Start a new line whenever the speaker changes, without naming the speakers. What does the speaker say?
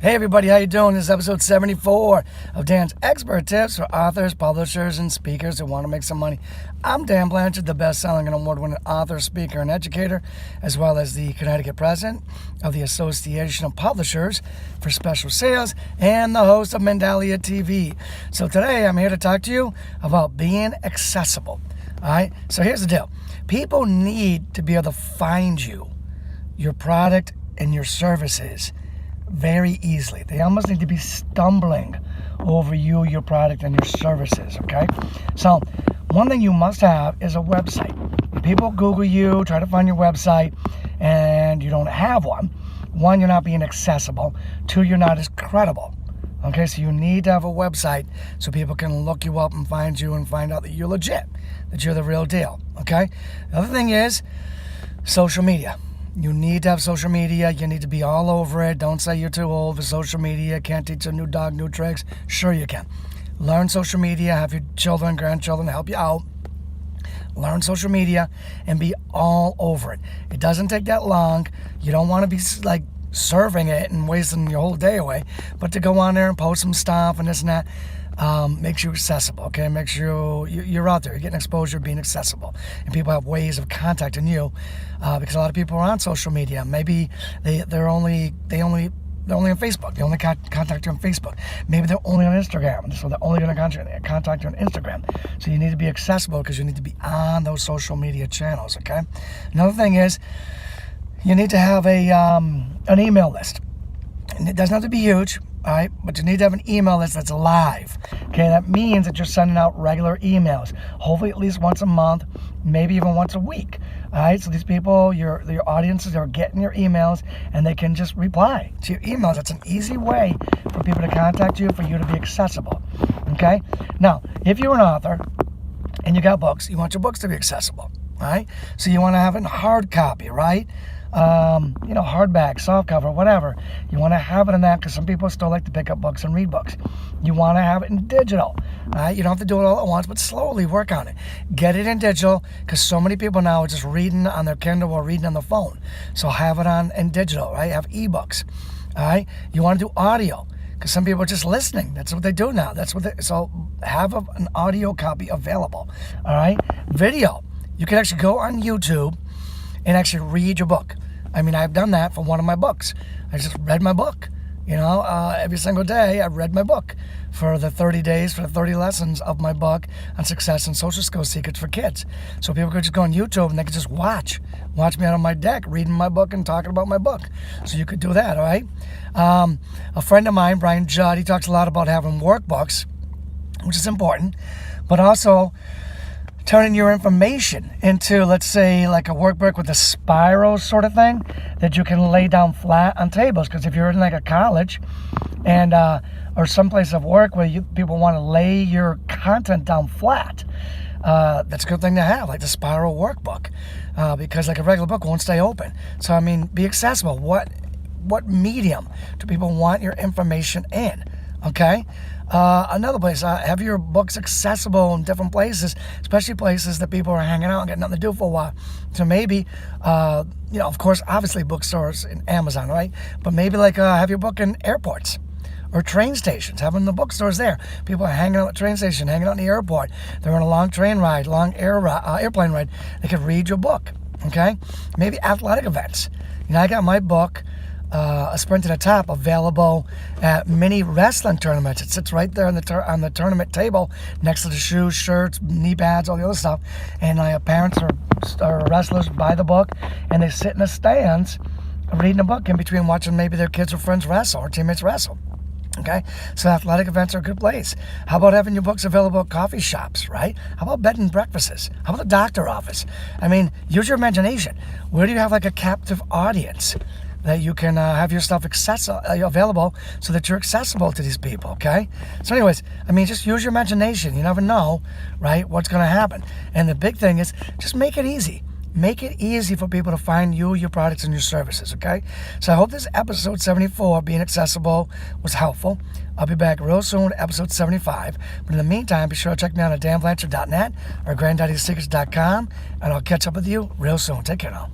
Hey everybody, how you doing? This is episode 74 of Dan's Expert Tips for authors, publishers, and speakers who want to make some money. I'm Dan Blanchard, the best-selling and award-winning author, speaker, and educator, as well as the Connecticut president of the Association of Publishers for Special Sales and the host of Mindalia TV. So today I'm here to talk to you about being accessible. All right, so here's the deal. People need to be able to find you, your product, and your services very easily. They almost need to be stumbling over you, your product, and your services, okay? So one thing you must have is a website. When people Google you, try to find your website, and you don't have one, one, you're not being accessible. Two, you're not as credible. Okay, so you need to have a website so people can look you up and find you and find out that you're legit, that you're the real deal, okay? The other thing is social media. You need to have social media. You need to be all over it. Don't say you're too old for social media. Can't teach a new dog new tricks. Sure you can. Learn social media. Have your children, grandchildren help you out. Learn social media and be all over it. It doesn't take that long. You don't want to be like surfing it and wasting your whole day away, but to go on there and post some stuff and this and that. Makes you accessible, okay? Makes you're out there, you're getting exposure, being accessible, and people have ways of contacting you because a lot of people are on social media. Maybe they're only on Facebook. They only contact you on Facebook. Maybe they're only on Instagram, so they're only going to contact you on Instagram. So you need to be accessible because you need to be on those social media channels, okay? Another thing is you need to have an email list, and it doesn't have to be huge. All right, but you need to have an email list that's live. Okay, that means that you're sending out regular emails, hopefully at least once a month, maybe even once a week. All right, so these people, your audiences are getting your emails and they can just reply to your emails. That's an easy way for people to contact you, for you to be accessible. Okay, now if you're an author and you got books, you want your books to be accessible. All right, so you want to have it in hard copy, right? Hardback, softcover, whatever. You want to have it in that because some people still like to pick up books and read books. You want to have it in digital. You don't have to do it all at once, but slowly work on it. Get it in digital because so many people now are just reading on their Kindle or reading on the phone. So have it in digital, right? Have ebooks. All right. You want to do audio because some people are just listening. That's what they do now. So have an audio copy available. All right. Video. You can actually go on YouTube and actually read your book. I mean, I've done that for one of my books. I just read my book. Every single day I read my book for the 30 days, for the 30 lessons of my book on success and social skills secrets for kids. So people could just go on YouTube and they could just watch me out on my deck, reading my book and talking about my book. So you could do that, all right? A friend of mine, Brian Judd, he talks a lot about having workbooks, which is important, but also turning your information into, let's say, like a workbook with a spiral sort of thing that you can lay down flat on tables. Because if you're in like a college and or some place of work where people want to lay your content down flat, that's a good thing to have, like the spiral workbook, because like a regular book won't stay open. So I mean, be accessible. What medium do people want your information in? Okay. Another place, have your books accessible in different places, especially places that people are hanging out and getting nothing to do for a while. So maybe, of course, obviously bookstores and Amazon, right? But maybe have your book in airports or train stations, having the bookstores there. People are hanging out at the train station, hanging out in the airport. They're on a long train ride, airplane ride. They could read your book, okay? Maybe athletic events. I got my book, A Sprint to the Top, available at many wrestling tournaments. It sits right there on the tournament table next to the shoes, shirts, knee pads, all the other stuff. And parents or wrestlers buy the book and they sit in the stands reading a book in between watching maybe their kids or friends wrestle or teammates wrestle. Okay, so athletic events are a good place. How about having your books available at coffee shops, right? How about bed and breakfasts? How about the doctor office? I mean, use your imagination. Where do you have like a captive audience that you can have your stuff available so that you're accessible to these people, okay? So anyways, I mean, just use your imagination. You never know, right, what's going to happen. And the big thing is just make it easy. Make it easy for people to find you, your products, and your services, okay? So I hope this episode 74, being accessible, was helpful. I'll be back real soon with episode 75. But in the meantime, be sure to check me out at danblanchard.net or granddaddysecrets.com, and I'll catch up with you real soon. Take care now.